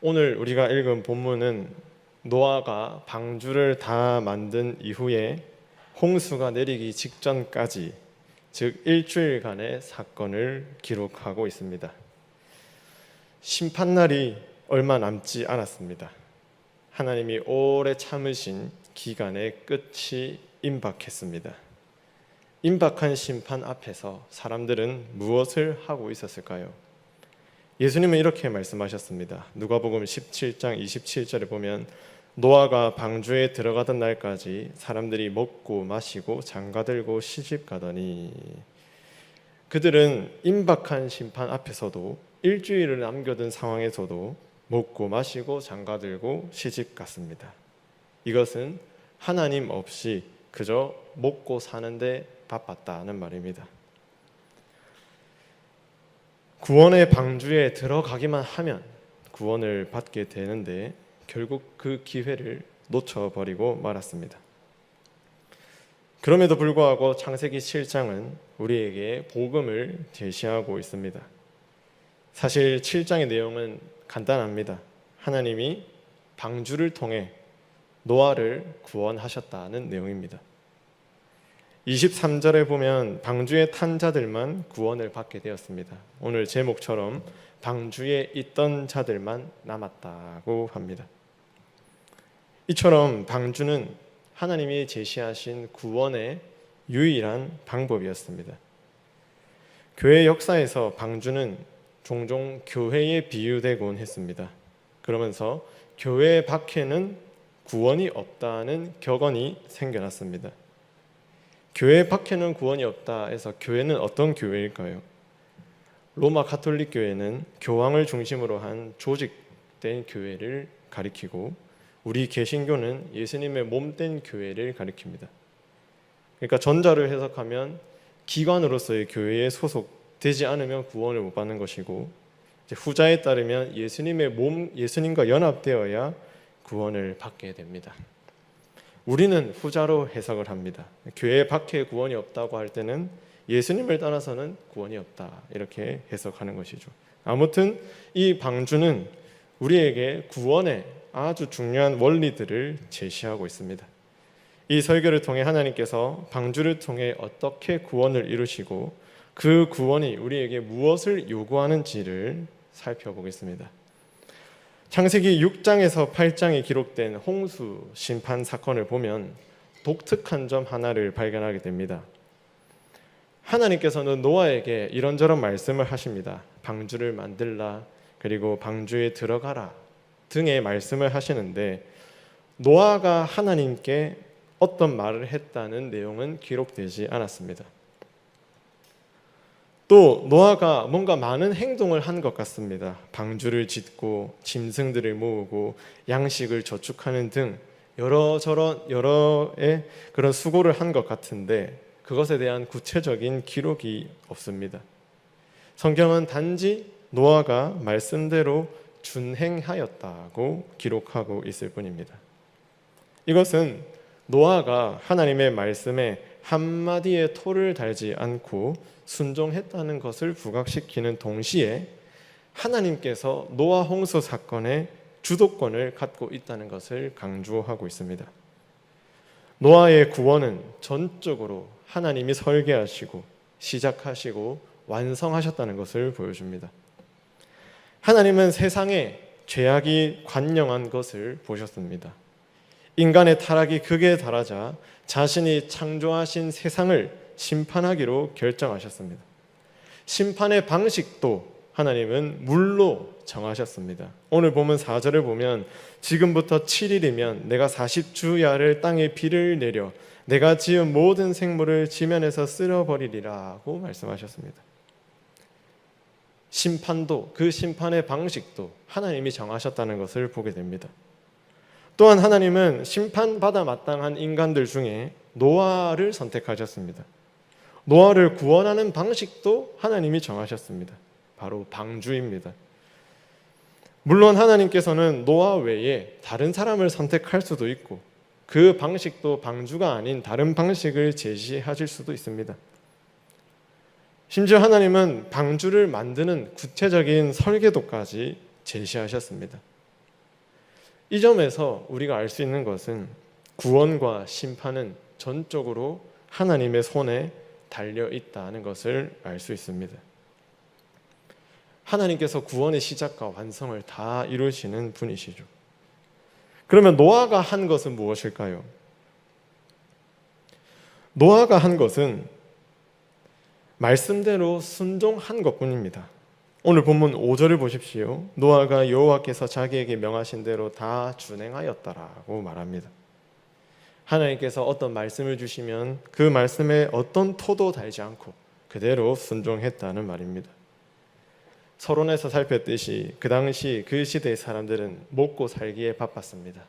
오늘 우리가 읽은 본문은 노아가 방주를 다 만든 이후에 홍수가 내리기 직전까지, 즉 일주일간의 사건을 기록하고 있습니다. 심판날이 얼마 남지 않았습니다. 하나님이 오래 참으신 기간의 끝이 임박했습니다. 임박한 심판 앞에서 사람들은 무엇을 하고 있었을까요? 예수님은 이렇게 말씀하셨습니다. 누가복음 17장 27절에 보면 노아가 방주에 들어가던 날까지 사람들이 먹고 마시고 장가들고 시집가더니, 그들은 임박한 심판 앞에서도 일주일을 남겨둔 상황에서도 먹고 마시고 장가들고 시집갔습니다. 이것은 하나님 없이 그저 먹고 사는데 바빴다는 말입니다. 구원의 방주에 들어가기만 하면 구원을 받게 되는데 결국 그 기회를 놓쳐버리고 말았습니다. 그럼에도 불구하고 창세기 7장은 우리에게 복음을 제시하고 있습니다. 사실 7장의 내용은 간단합니다. 하나님이 방주를 통해 노아를 구원하셨다는 내용입니다. 23절에 보면 방주에 탄 자들만 구원을 받게 되었습니다. 오늘 제목처럼 방주에 있던 자들만 남았다고 합니다. 이처럼 방주는 하나님이 제시하신 구원의 유일한 방법이었습니다. 교회 역사에서 방주는 종종 교회에 비유되곤 했습니다. 그러면서 교회 밖에는 구원이 없다는 격언이 생겨났습니다. 교회 밖에는 구원이 없다 해서 교회는 어떤 교회일까요? 로마 가톨릭 교회는 교황을 중심으로 한 조직된 교회를 가리키고, 우리 개신교는 예수님의 몸된 교회를 가리킵니다. 그러니까 전자를 해석하면 기관으로서의 교회에 소속되지 않으면 구원을 못 받는 것이고, 후자에 따르면 예수님의 몸, 예수님과 연합되어야 구원을 받게 됩니다. 우리는 후자로 해석을 합니다. 교회 밖에 구원이 없다고 할 때는 예수님을 떠나서는 구원이 없다, 이렇게 해석하는 것이죠. 아무튼 이 방주는 우리에게 구원의 아주 중요한 원리들을 제시하고 있습니다. 이 설교를 통해 하나님께서 방주를 통해 어떻게 구원을 이루시고 그 구원이 우리에게 무엇을 요구하는지를 살펴보겠습니다. 창세기 6장에서 8장에 기록된 홍수 심판 사건을 보면 독특한 점 하나를 발견하게 됩니다. 하나님께서는 노아에게 이런저런 말씀을 하십니다. 방주를 만들라, 그리고 방주에 들어가라 등의 말씀을 하시는데, 노아가 하나님께 어떤 말을 했다는 내용은 기록되지 않았습니다. 또 노아가 뭔가 많은 행동을 한 것 같습니다. 방주를 짓고 짐승들을 모으고 양식을 저축하는 등 여러의 그런 수고를 한 것 같은데 그것에 대한 구체적인 기록이 없습니다. 성경은 단지 노아가 말씀대로 준행하였다고 기록하고 있을 뿐입니다. 이것은 노아가 하나님의 말씀에 한마디의 토를 달지 않고 순종했다는 것을 부각시키는 동시에 하나님께서 노아 홍수 사건의 주도권을 갖고 있다는 것을 강조하고 있습니다. 노아의 구원은 전적으로 하나님이 설계하시고 시작하시고 완성하셨다는 것을 보여줍니다. 하나님은 세상에 죄악이 관영한 것을 보셨습니다. 인간의 타락이 극에 달하자 자신이 창조하신 세상을 심판하기로 결정하셨습니다. 심판의 방식도 하나님은 물로 정하셨습니다. 오늘 보면 4절을 보면 지금부터 7일이면 내가 40주야를 땅에 비를 내려 내가 지은 모든 생물을 지면에서 쓸어버리리라고 말씀하셨습니다. 심판도, 그 심판의 방식도 하나님이 정하셨다는 것을 보게 됩니다. 또한 하나님은 심판받아 마땅한 인간들 중에 노아를 선택하셨습니다. 노아를 구원하는 방식도 하나님이 정하셨습니다. 바로 방주입니다. 물론 하나님께서는 노아 외에 다른 사람을 선택할 수도 있고 그 방식도 방주가 아닌 다른 방식을 제시하실 수도 있습니다. 심지어 하나님은 방주를 만드는 구체적인 설계도까지 제시하셨습니다. 이 점에서 우리가 알 수 있는 것은 구원과 심판은 전적으로 하나님의 손에 달려 있다는 것을 알 수 있습니다. 하나님께서 구원의 시작과 완성을 다 이루시는 분이시죠. 그러면 노아가 한 것은 무엇일까요? 노아가 한 것은 말씀대로 순종한 것뿐입니다. 오늘 본문 5절을 보십시오. 노아가 여호와께서 자기에게 명하신 대로 다 준행하였다라고 말합니다. 하나님께서 어떤 말씀을 주시면 그 말씀에 어떤 토도 달지 않고 그대로 순종했다는 말입니다. 서론에서 살폈듯이 그 당시 그 시대의 사람들은 먹고 살기에 바빴습니다.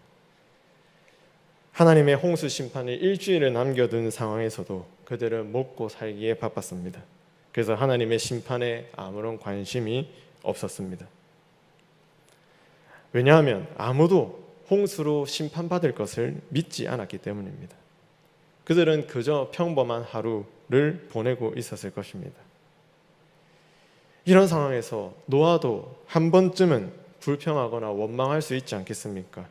하나님의 홍수 심판을 일주일을 남겨둔 상황에서도 그들은 먹고 살기에 바빴습니다. 그래서 하나님의 심판에 아무런 관심이 없었습니다. 왜냐하면 아무도 홍수로 심판받을 것을 믿지 않았기 때문입니다. 그들은 그저 평범한 하루를 보내고 있었을 것입니다. 이런 상황에서 노아도 한 번쯤은 불평하거나 원망할 수 있지 않겠습니까?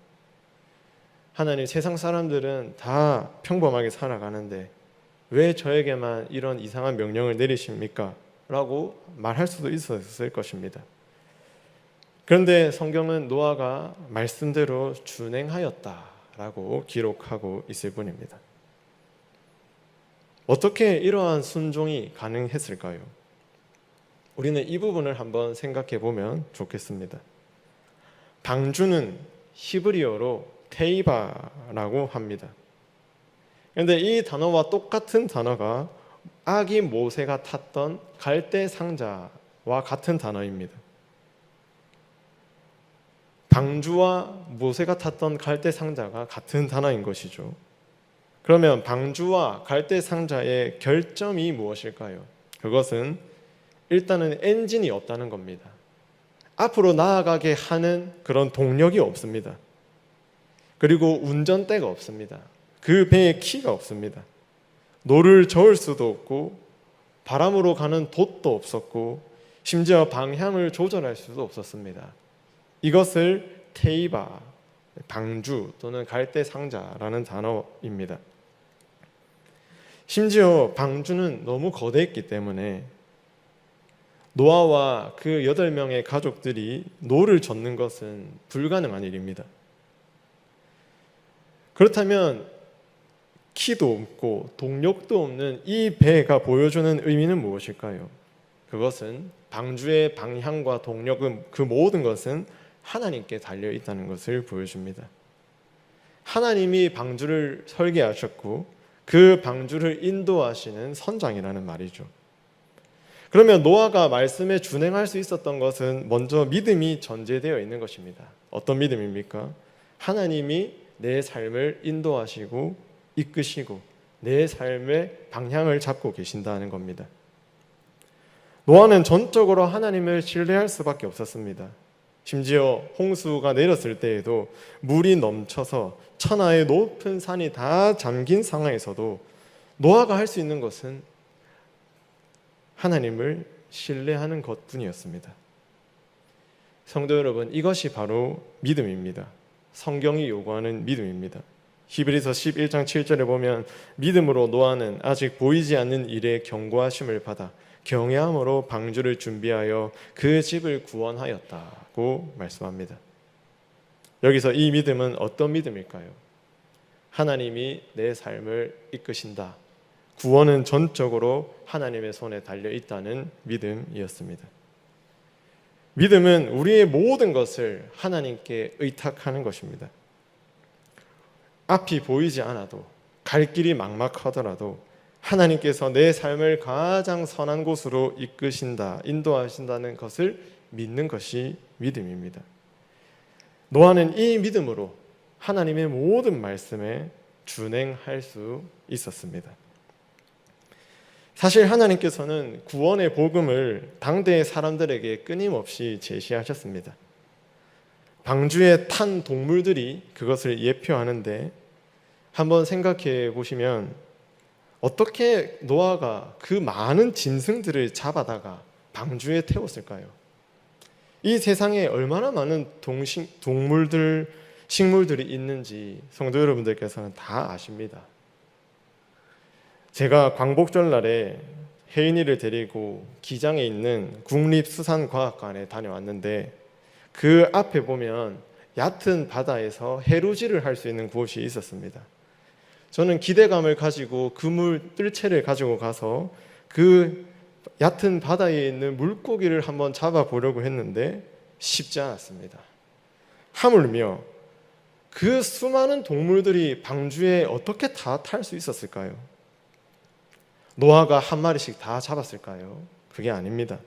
하나님, 세상 사람들은 다 평범하게 살아가는데 왜 저에게만 이런 이상한 명령을 내리십니까? 라고 말할 수도 있었을 것입니다. 그런데 성경은 노아가 말씀대로 준행하였다라고 기록하고 있을 뿐입니다. 어떻게 이러한 순종이 가능했을까요? 우리는 이 부분을 한번 생각해 보면 좋겠습니다. 방주는 히브리어로 테이바라고 합니다. 그런데 이 단어와 똑같은 단어가 아기 모세가 탔던 갈대 상자와 같은 단어입니다. 방주와 모세가 탔던 갈대 상자가 같은 단어인 것이죠. 그러면 방주와 갈대 상자의 결점이 무엇일까요? 그것은 일단은 엔진이 없다는 겁니다. 앞으로 나아가게 하는 그런 동력이 없습니다. 그리고 운전대가 없습니다. 그 배에 키가 없습니다. 노를 저을 수도 없고 바람으로 가는 돛도 없었고 심지어 방향을 조절할 수도 없었습니다. 이것을 테이바, 방주 또는 갈대 상자라는 단어입니다. 심지어 방주는 너무 거대했기 때문에 노아와 그 8명의 가족들이 노를 젓는 것은 불가능한 일입니다. 그렇다면 키도 없고 동력도 없는 이 배가 보여주는 의미는 무엇일까요? 그것은 방주의 방향과 동력은 그 모든 것은 하나님께 달려 있다는 것을 보여줍니다. 하나님이 방주를 설계하셨고 그 방주를 인도하시는 선장이라는 말이죠. 그러면 노아가 말씀에 준행할 수 있었던 것은 먼저 믿음이 전제되어 있는 것입니다. 어떤 믿음입니까? 하나님이 내 삶을 인도하시고 이끄시고 내 삶의 방향을 잡고 계신다는 겁니다. 노아는 전적으로 하나님을 신뢰할 수밖에 없었습니다. 심지어 홍수가 내렸을 때에도 물이 넘쳐서 천하의 높은 산이 다 잠긴 상황에서도 노아가 할 수 있는 것은 하나님을 신뢰하는 것뿐이었습니다. 성도 여러분, 이것이 바로 믿음입니다. 성경이 요구하는 믿음입니다. 히브리서 11장 7절에 보면 믿음으로 노아는 아직 보이지 않는 일에 경고하심을 받아 경외함으로 방주를 준비하여 그 집을 구원하였다고 말씀합니다. 여기서 이 믿음은 어떤 믿음일까요? 하나님이 내 삶을 이끄신다. 구원은 전적으로 하나님의 손에 달려 있다는 믿음이었습니다. 믿음은 우리의 모든 것을 하나님께 의탁하는 것입니다. 앞이 보이지 않아도, 갈 길이 막막하더라도 하나님께서 내 삶을 가장 선한 곳으로 이끄신다, 인도하신다는 것을 믿는 것이 믿음입니다. 노아는 이 믿음으로 하나님의 모든 말씀에 준행할 수 있었습니다. 사실 하나님께서는 구원의 복음을 당대의 사람들에게 끊임없이 제시하셨습니다. 방주에 탄 동물들이 그것을 예표하는데 한번 생각해 보시면 어떻게 노아가 그 많은 짐승들을 잡아다가 방주에 태웠을까요? 이 세상에 얼마나 많은 동물들, 식물들이 있는지 성도 여러분들께서는 다 아십니다. 제가 광복절날에 혜인이를 데리고 기장에 있는 국립수산과학관에 다녀왔는데 그 앞에 보면 얕은 바다에서 해루질을 할 수 있는 곳이 있었습니다. 저는 기대감을 가지고 그물 뜰채를 가지고 가서 그 얕은 바다에 있는 물고기를 한번 잡아보려고 했는데 쉽지 않았습니다. 하물며 그 수많은 동물들이 방주에 어떻게 다 탈 수 있었을까요? 노아가 한 마리씩 다 잡았을까요? 그게 아닙니다.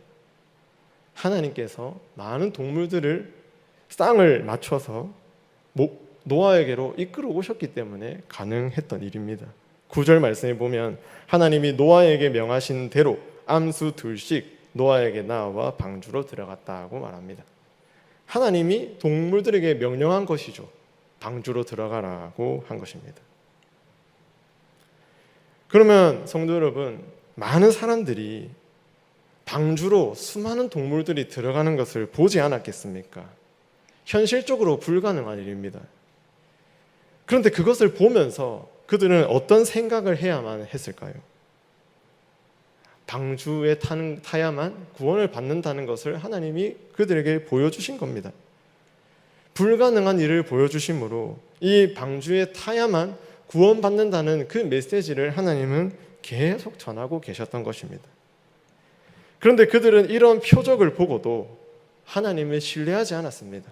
하나님께서 많은 동물들을 쌍을 맞춰서 노아에게로 이끌어 오셨기 때문에 가능했던 일입니다. 9절 말씀에 보면 하나님이 노아에게 명하신 대로 암수 둘씩 노아에게 나와 방주로 들어갔다고 말합니다. 하나님이 동물들에게 명령한 것이죠. 방주로 들어가라고 한 것입니다. 그러면 성도 여러분, 많은 사람들이 방주로 수많은 동물들이 들어가는 것을 보지 않았겠습니까? 현실적으로 불가능한 일입니다. 그런데 그것을 보면서 그들은 어떤 생각을 해야만 했을까요? 방주에 타야만 구원을 받는다는 것을 하나님이 그들에게 보여주신 겁니다. 불가능한 일을 보여주심으로 이 방주에 타야만 구원받는다는 그 메시지를 하나님은 계속 전하고 계셨던 것입니다. 그런데 그들은 이런 표적을 보고도 하나님을 신뢰하지 않았습니다.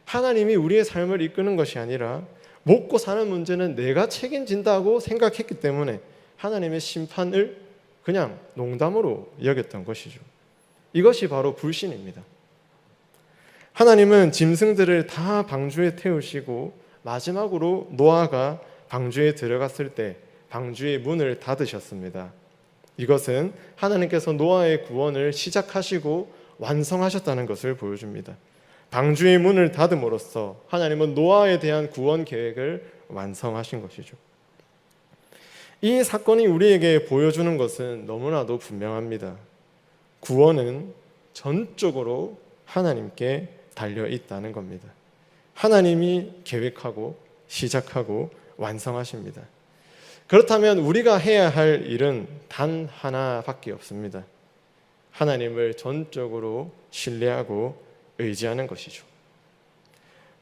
하나님이 우리의 삶을 이끄는 것이 아니라 먹고 사는 문제는 내가 책임진다고 생각했기 때문에 하나님의 심판을 그냥 농담으로 여겼던 것이죠. 이것이 바로 불신입니다. 하나님은 짐승들을 다 방주에 태우시고 마지막으로 노아가 방주에 들어갔을 때 방주의 문을 닫으셨습니다. 이것은 하나님께서 노아의 구원을 시작하시고 완성하셨다는 것을 보여줍니다. 방주의 문을 닫음으로써 하나님은 노아에 대한 구원 계획을 완성하신 것이죠. 이 사건이 우리에게 보여주는 것은 너무나도 분명합니다. 구원은 전적으로 하나님께 달려 있다는 겁니다. 하나님이 계획하고 시작하고 완성하십니다. 그렇다면 우리가 해야 할 일은 단 하나밖에 없습니다. 하나님을 전적으로 신뢰하고 의지하는 것이죠.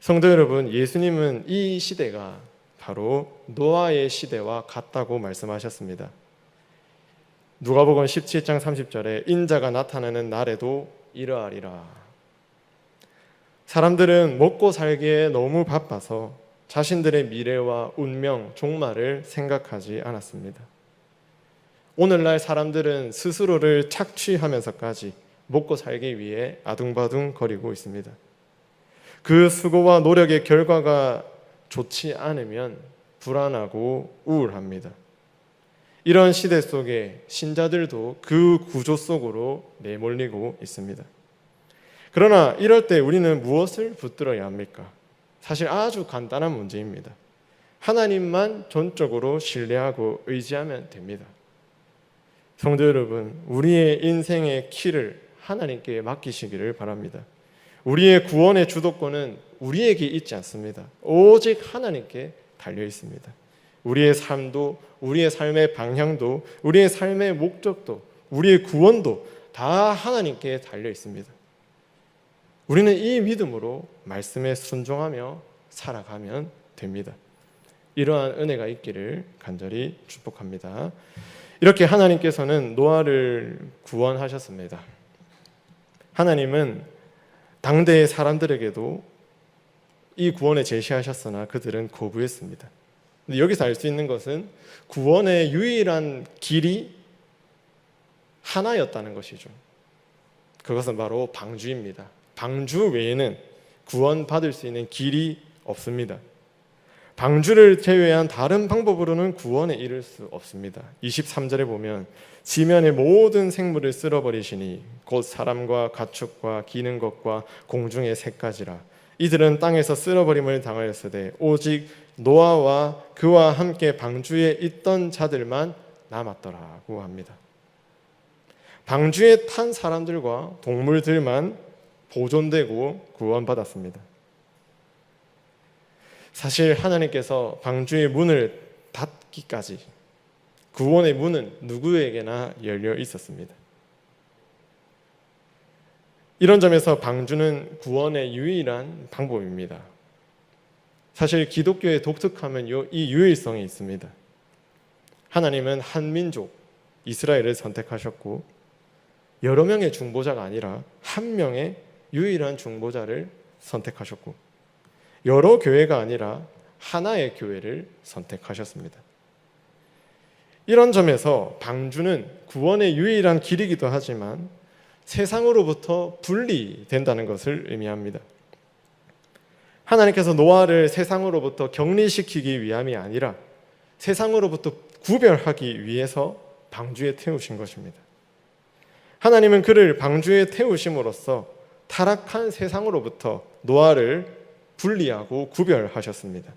성도 여러분, 예수님은 이 시대가 바로 노아의 시대와 같다고 말씀하셨습니다. 누가복음 17장 30절에 인자가 나타나는 날에도 이러하리라. 사람들은 먹고 살기에 너무 바빠서 자신들의 미래와 운명, 종말을 생각하지 않았습니다. 오늘날 사람들은 스스로를 착취하면서까지 먹고 살기 위해 아둥바둥 거리고 있습니다. 그 수고와 노력의 결과가 좋지 않으면 불안하고 우울합니다. 이런 시대 속에 신자들도 그 구조 속으로 내몰리고 있습니다. 그러나 이럴 때 우리는 무엇을 붙들어야 합니까? 사실 아주 간단한 문제입니다. 하나님만 전적으로 신뢰하고 의지하면 됩니다. 성도 여러분, 우리의 인생의 키를 하나님께 맡기시기를 바랍니다. 우리의 구원의 주도권은 우리에게 있지 않습니다. 오직 하나님께 달려 있습니다. 우리의 삶도, 우리의 삶의 방향도, 우리의 삶의 목적도, 우리의 구원도 다 하나님께 달려 있습니다. 우리는 이 믿음으로 말씀에 순종하며 살아가면 됩니다. 이러한 은혜가 있기를 간절히 축복합니다. 이렇게 하나님께서는 노아를 구원하셨습니다. 하나님은 당대의 사람들에게도 이 구원을 제시하셨으나 그들은 거부했습니다. 근데 여기서 알 수 있는 것은 구원의 유일한 길이 하나였다는 것이죠. 그것은 바로 방주입니다. 방주 외에는 구원받을 수 있는 길이 없습니다. 방주를 제외한 다른 방법으로는 구원에 이를 수 없습니다. 23절에 보면 지면의 모든 생물을 쓸어버리시니 곧 사람과 가축과 기는 것과 공중의 새까지라. 이들은 땅에서 쓸어버림을 당하였으되 오직 노아와 그와 함께 방주에 있던 자들만 남았더라고 합니다. 방주에 탄 사람들과 동물들만 보존되고 구원받았습니다. 사실 하나님께서 방주의 문을 닫기까지 구원의 문은 누구에게나 열려 있었습니다. 이런 점에서 방주는 구원의 유일한 방법입니다. 사실 기독교의 독특함은 이 유일성이 있습니다. 하나님은 한 민족, 이스라엘을 선택하셨고 여러 명의 중보자가 아니라 한 명의 유일한 중보자를 선택하셨고 여러 교회가 아니라 하나의 교회를 선택하셨습니다. 이런 점에서 방주는 구원의 유일한 길이기도 하지만 세상으로부터 분리된다는 것을 의미합니다. 하나님께서 노아를 세상으로부터 격리시키기 위함이 아니라 세상으로부터 구별하기 위해서 방주에 태우신 것입니다. 하나님은 그를 방주에 태우심으로써 타락한 세상으로부터 노아를 분리하고 구별하셨습니다.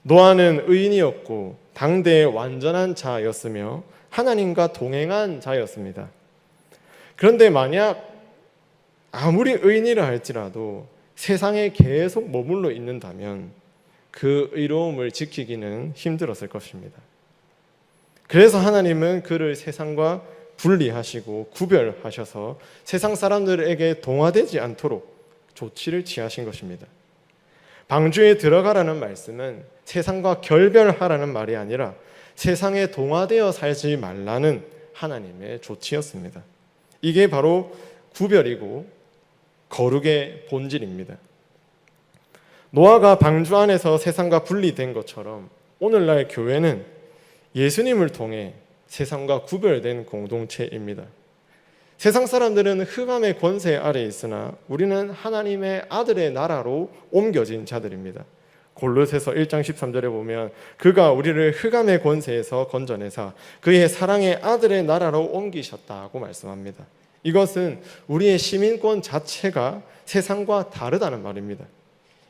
노아는 의인이었고 당대의 완전한 자였으며 하나님과 동행한 자였습니다. 그런데 만약 아무리 의인이라 할지라도 세상에 계속 머물러 있는다면 그 의로움을 지키기는 힘들었을 것입니다. 그래서 하나님은 그를 세상과 분리하시고 구별하셔서 세상 사람들에게 동화되지 않도록 조치를 취하신 것입니다. 방주에 들어가라는 말씀은 세상과 결별하라는 말이 아니라 세상에 동화되어 살지 말라는 하나님의 조치였습니다. 이게 바로 구별이고 거룩의 본질입니다. 노아가 방주 안에서 세상과 분리된 것처럼 오늘날 교회는 예수님을 통해 세상과 구별된 공동체입니다. 세상 사람들은 흑암의 권세 아래에 있으나 우리는 하나님의 아들의 나라로 옮겨진 자들입니다. 골로새서 1장 13절에 보면 그가 우리를 흑암의 권세에서 건져내사 그의 사랑의 아들의 나라로 옮기셨다고 말씀합니다. 이것은 우리의 시민권 자체가 세상과 다르다는 말입니다.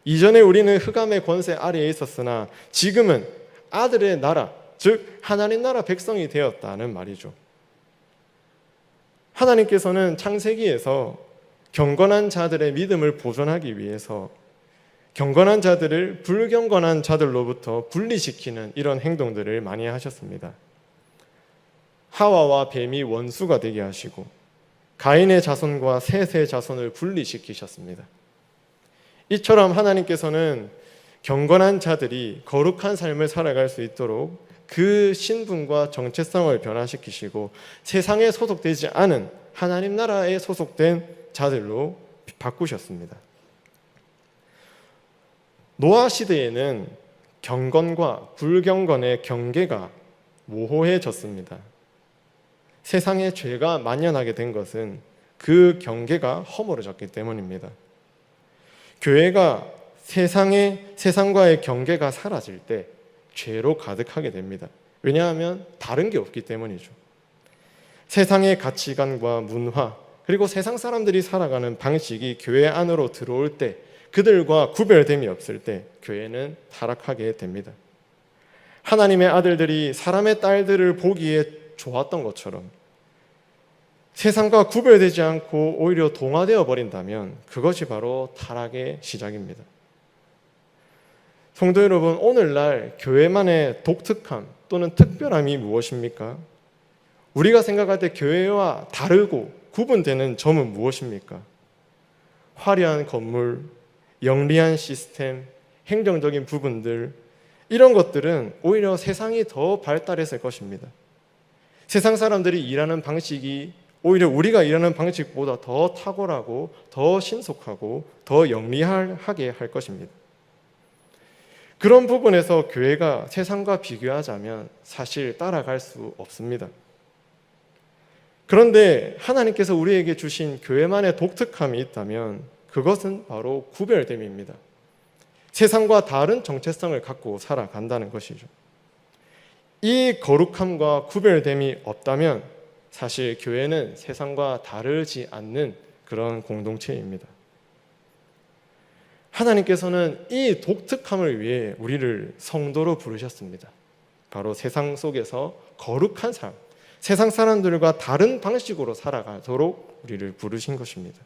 이전에 우리는 흑암의 권세 아래에 있었으나 지금은 아들의 나라, 즉 하나님 나라 백성이 되었다는 말이죠. 하나님께서는 창세기에서 경건한 자들의 믿음을 보존하기 위해서 경건한 자들을 불경건한 자들로부터 분리시키는 이런 행동들을 많이 하셨습니다. 하와와 뱀이 원수가 되게 하시고 가인의 자손과 셋의 자손을 분리시키셨습니다. 이처럼 하나님께서는 경건한 자들이 거룩한 삶을 살아갈 수 있도록 그 신분과 정체성을 변화시키시고 세상에 소속되지 않은 하나님 나라에 소속된 자들로 바꾸셨습니다. 노아 시대에는 경건과 불경건의 경계가 모호해졌습니다. 세상에 죄가 만연하게 된 것은 그 경계가 허물어졌기 때문입니다. 교회가 세상과의 경계가 사라질 때 죄로 가득하게 됩니다. 왜냐하면 다른 게 없기 때문이죠. 세상의 가치관과 문화 그리고 세상 사람들이 살아가는 방식이 교회 안으로 들어올 때 그들과 구별됨이 없을 때 교회는 타락하게 됩니다. 하나님의 아들들이 사람의 딸들을 보기에 좋았던 것처럼 세상과 구별되지 않고 오히려 동화되어 버린다면 그것이 바로 타락의 시작입니다. 성도 여러분, 오늘날 교회만의 독특함 또는 특별함이 무엇입니까? 우리가 생각할 때 교회와 다르고 구분되는 점은 무엇입니까? 화려한 건물, 영리한 시스템, 행정적인 부분들 이런 것들은 오히려 세상이 더 발달했을 것입니다. 세상 사람들이 일하는 방식이 오히려 우리가 일하는 방식보다 더 탁월하고 더 신속하고 더 영리하게 할 것입니다. 그런 부분에서 교회가 세상과 비교하자면 사실 따라갈 수 없습니다. 그런데 하나님께서 우리에게 주신 교회만의 독특함이 있다면 그것은 바로 구별됨입니다. 세상과 다른 정체성을 갖고 살아간다는 것이죠. 이 거룩함과 구별됨이 없다면 사실 교회는 세상과 다르지 않는 그런 공동체입니다. 하나님께서는 이 독특함을 위해 우리를 성도로 부르셨습니다. 바로 세상 속에서 거룩한 삶, 세상 사람들과 다른 방식으로 살아가도록 우리를 부르신 것입니다.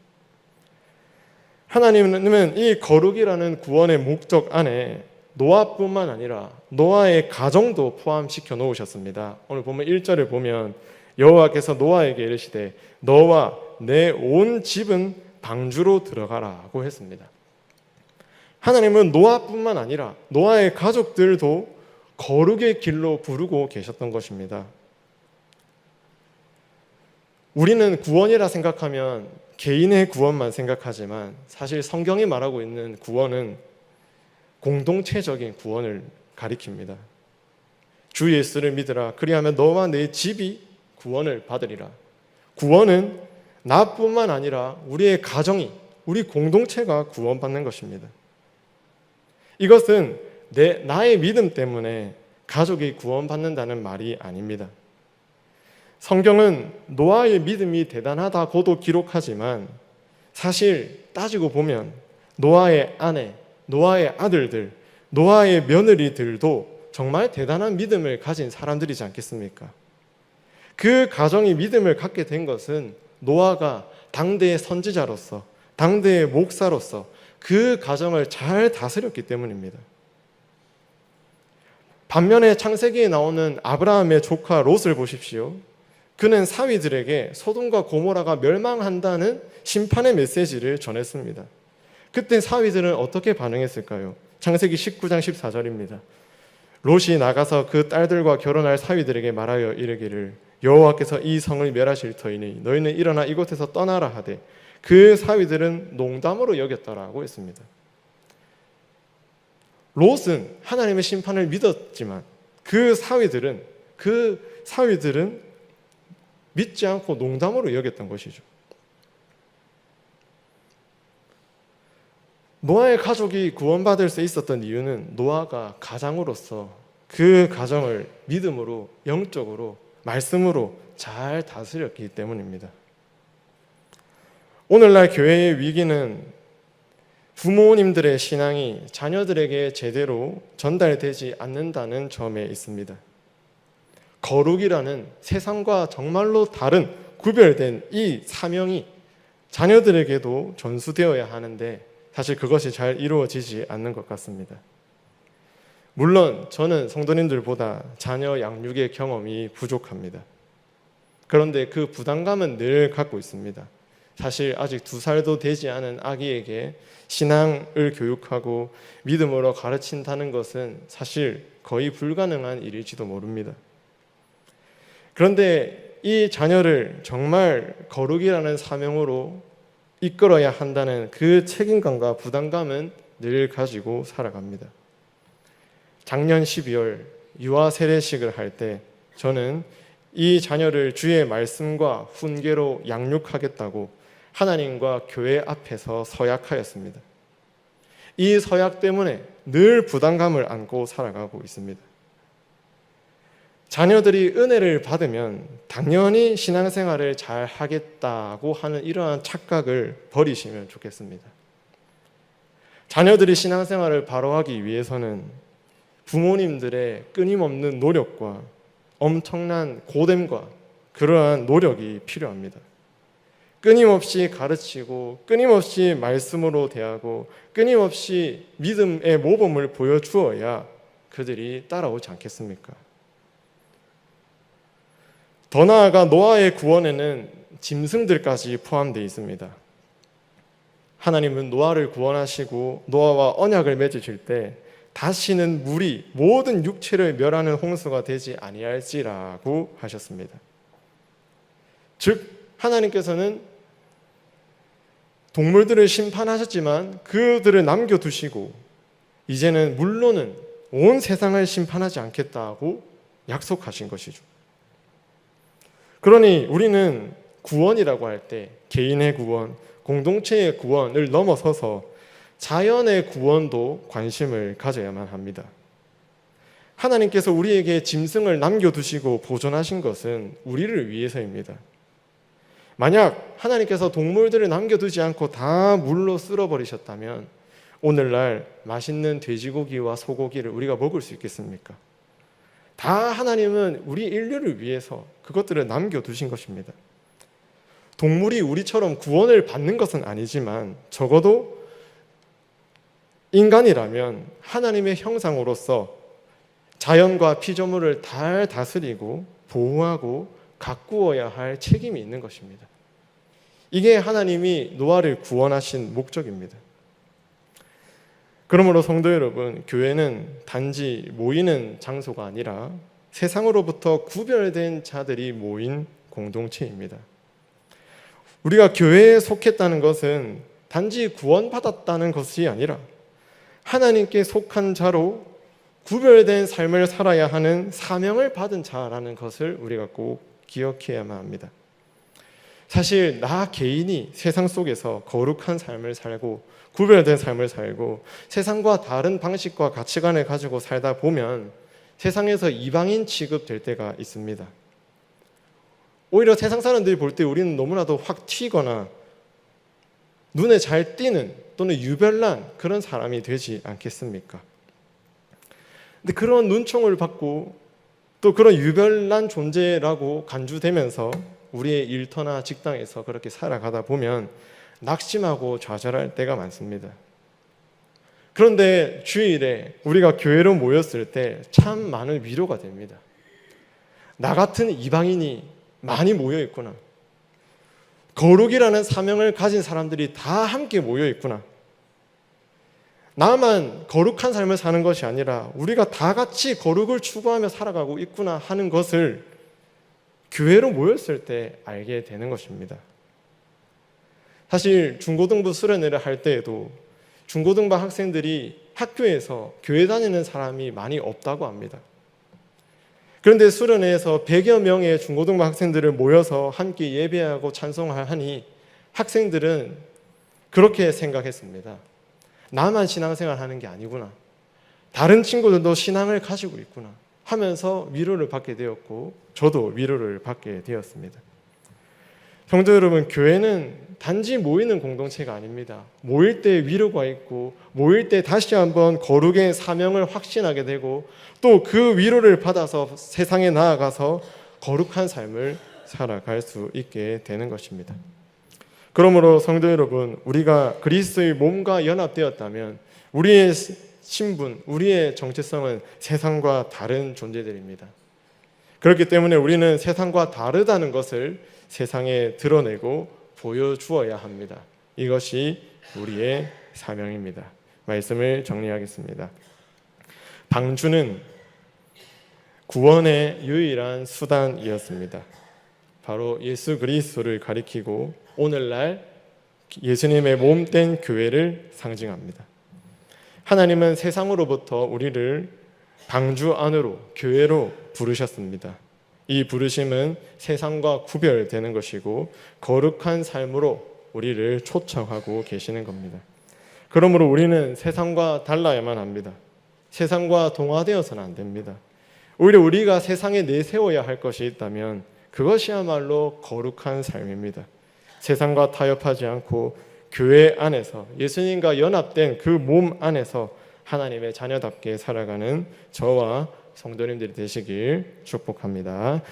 하나님은 이 거룩이라는 구원의 목적 안에 노아뿐만 아니라 노아의 가정도 포함시켜 놓으셨습니다. 오늘 보면 1절을 보면 여호와께서 노아에게 이르시되 너와 내 온 집은 방주로 들어가라고 했습니다. 하나님은 노아뿐만 아니라 노아의 가족들도 거룩의 길로 부르고 계셨던 것입니다. 우리는 구원이라 생각하면 개인의 구원만 생각하지만 사실 성경이 말하고 있는 구원은 공동체적인 구원을 가리킵니다. 주 예수를 믿으라 그리하면 너와 내 집이 구원을 받으리라. 구원은 나뿐만 아니라 우리의 가정이, 우리 공동체가 구원받는 것입니다. 이것은 나의 믿음 때문에 가족이 구원받는다는 말이 아닙니다. 성경은 노아의 믿음이 대단하다고도 기록하지만 사실 따지고 보면 노아의 아내, 노아의 아들들, 노아의 며느리들도 정말 대단한 믿음을 가진 사람들이지 않겠습니까? 그 가정이 믿음을 갖게 된 것은 노아가 당대의 선지자로서, 당대의 목사로서 그 가정을 잘 다스렸기 때문입니다. 반면에 창세기에 나오는 아브라함의 조카 롯을 보십시오. 그는 사위들에게 소돔과 고모라가 멸망한다는 심판의 메시지를 전했습니다. 그때 사위들은 어떻게 반응했을까요? 창세기 19장 14절입니다. 롯이 나가서 그 딸들과 결혼할 사위들에게 말하여 이르기를 여호와께서 이 성을 멸하실 터이니 너희는 일어나 이곳에서 떠나라 하되 그 사위들은 농담으로 여겼더라고 했습니다. 롯은 하나님의 심판을 믿었지만 그 사위들은 믿지 않고 농담으로 여겼던 것이죠. 노아의 가족이 구원받을 수 있었던 이유는 노아가 가장으로서 그 가정을 믿음으로, 영적으로, 말씀으로 잘 다스렸기 때문입니다. 오늘날 교회의 위기는 부모님들의 신앙이 자녀들에게 제대로 전달되지 않는다는 점에 있습니다. 거룩이라는 세상과 정말로 다른 구별된 이 사명이 자녀들에게도 전수되어야 하는데 사실 그것이 잘 이루어지지 않는 것 같습니다. 물론 저는 성도님들보다 자녀 양육의 경험이 부족합니다. 그런데 그 부담감은 늘 갖고 있습니다. 사실 아직 2살도 되지 않은 아기에게 신앙을 교육하고 믿음으로 가르친다는 것은 사실 거의 불가능한 일일지도 모릅니다. 그런데 이 자녀를 정말 거룩이라는 사명으로 이끌어야 한다는 그 책임감과 부담감은 늘 가지고 살아갑니다. 작년 12월 유아 세례식을 할 때 저는 이 자녀를 주의 말씀과 훈계로 양육하겠다고 하나님과 교회 앞에서 서약하였습니다. 이 서약 때문에 늘 부담감을 안고 살아가고 있습니다. 자녀들이 은혜를 받으면 당연히 신앙생활을 잘 하겠다고 하는 이러한 착각을 버리시면 좋겠습니다. 자녀들이 신앙생활을 바로 하기 위해서는 부모님들의 끊임없는 노력과 엄청난 고됨과 그러한 노력이 필요합니다. 끊임없이 가르치고 끊임없이 말씀으로 대하고 끊임없이 믿음의 모범을 보여주어야 그들이 따라오지 않겠습니까? 더 나아가 노아의 구원에는 짐승들까지 포함되어 있습니다. 하나님은 노아를 구원하시고 노아와 언약을 맺으실 때 다시는 물이 모든 육체를 멸하는 홍수가 되지 아니할지라고 하셨습니다. 즉 하나님께서는 동물들을 심판하셨지만 그들을 남겨두시고 이제는 물로는 온 세상을 심판하지 않겠다고 약속하신 것이죠. 그러니 우리는 구원이라고 할 때 개인의 구원, 공동체의 구원을 넘어서서 자연의 구원도 관심을 가져야만 합니다. 하나님께서 우리에게 짐승을 남겨두시고 보존하신 것은 우리를 위해서입니다. 만약 하나님께서 동물들을 남겨두지 않고 다 물로 쓸어버리셨다면 오늘날 맛있는 돼지고기와 소고기를 우리가 먹을 수 있겠습니까? 다 하나님은 우리 인류를 위해서 그것들을 남겨두신 것입니다. 동물이 우리처럼 구원을 받는 것은 아니지만 적어도 인간이라면 하나님의 형상으로서 자연과 피조물을 잘 다스리고 보호하고 가꾸어야 할 책임이 있는 것입니다. 이게 하나님이 노아를 구원하신 목적입니다. 그러므로 성도 여러분, 교회는 단지 모이는 장소가 아니라 세상으로부터 구별된 자들이 모인 공동체입니다. 우리가 교회에 속했다는 것은 단지 구원받았다는 것이 아니라 하나님께 속한 자로 구별된 삶을 살아야 하는 사명을 받은 자라는 것을 우리가 꼭 기억해야만 합니다. 사실 나 개인이 세상 속에서 거룩한 삶을 살고 구별된 삶을 살고 세상과 다른 방식과 가치관을 가지고 살다 보면 세상에서 이방인 취급될 때가 있습니다. 오히려 세상 사람들이 볼 때 우리는 너무나도 확 튀거나 눈에 잘 띄는 또는 유별난 그런 사람이 되지 않겠습니까? 근데 그런 눈총을 받고 또 그런 유별난 존재라고 간주되면서 우리의 일터나 직장에서 그렇게 살아가다 보면 낙심하고 좌절할 때가 많습니다. 그런데 주일에 우리가 교회로 모였을 때 참 많은 위로가 됩니다. 나 같은 이방인이 많이 모여 있구나. 거룩이라는 사명을 가진 사람들이 다 함께 모여 있구나. 나만 거룩한 삶을 사는 것이 아니라 우리가 다 같이 거룩을 추구하며 살아가고 있구나 하는 것을 교회로 모였을 때 알게 되는 것입니다. 사실 중고등부 수련회를 할 때에도 중고등부 학생들이 학교에서 교회 다니는 사람이 많이 없다고 합니다. 그런데 수련회에서 100여 명의 중고등부 학생들을 모여서 함께 예배하고 찬송하니 학생들은 그렇게 생각했습니다. 나만 신앙생활 하는 게 아니구나. 다른 친구들도 신앙을 가지고 있구나 하면서 위로를 받게 되었고 저도 위로를 받게 되었습니다. 성도 여러분, 교회는 단지 모이는 공동체가 아닙니다. 모일 때 위로가 있고 모일 때 다시 한번 거룩의 사명을 확신하게 되고 또 그 위로를 받아서 세상에 나아가서 거룩한 삶을 살아갈 수 있게 되는 것입니다. 그러므로 성도 여러분, 우리가 그리스도의 몸과 연합되었다면 우리의 신분, 우리의 정체성은 세상과 다른 존재들입니다. 그렇기 때문에 우리는 세상과 다르다는 것을 세상에 드러내고 보여주어야 합니다. 이것이 우리의 사명입니다. 말씀을 정리하겠습니다. 방주는 구원의 유일한 수단이었습니다. 바로 예수 그리스도를 가리키고 오늘날 예수님의 몸된 교회를 상징합니다. 하나님은 세상으로부터 우리를 방주 안으로 교회로 부르셨습니다. 이 부르심은 세상과 구별되는 것이고 거룩한 삶으로 우리를 초청하고 계시는 겁니다. 그러므로 우리는 세상과 달라야만 합니다. 세상과 동화되어서는 안 됩니다. 오히려 우리가 세상에 내세워야 할 것이 있다면 그것이야말로 거룩한 삶입니다. 세상과 타협하지 않고 교회 안에서 예수님과 연합된 그 몸 안에서 하나님의 자녀답게 살아가는 저와 성도님들이 되시길 축복합니다.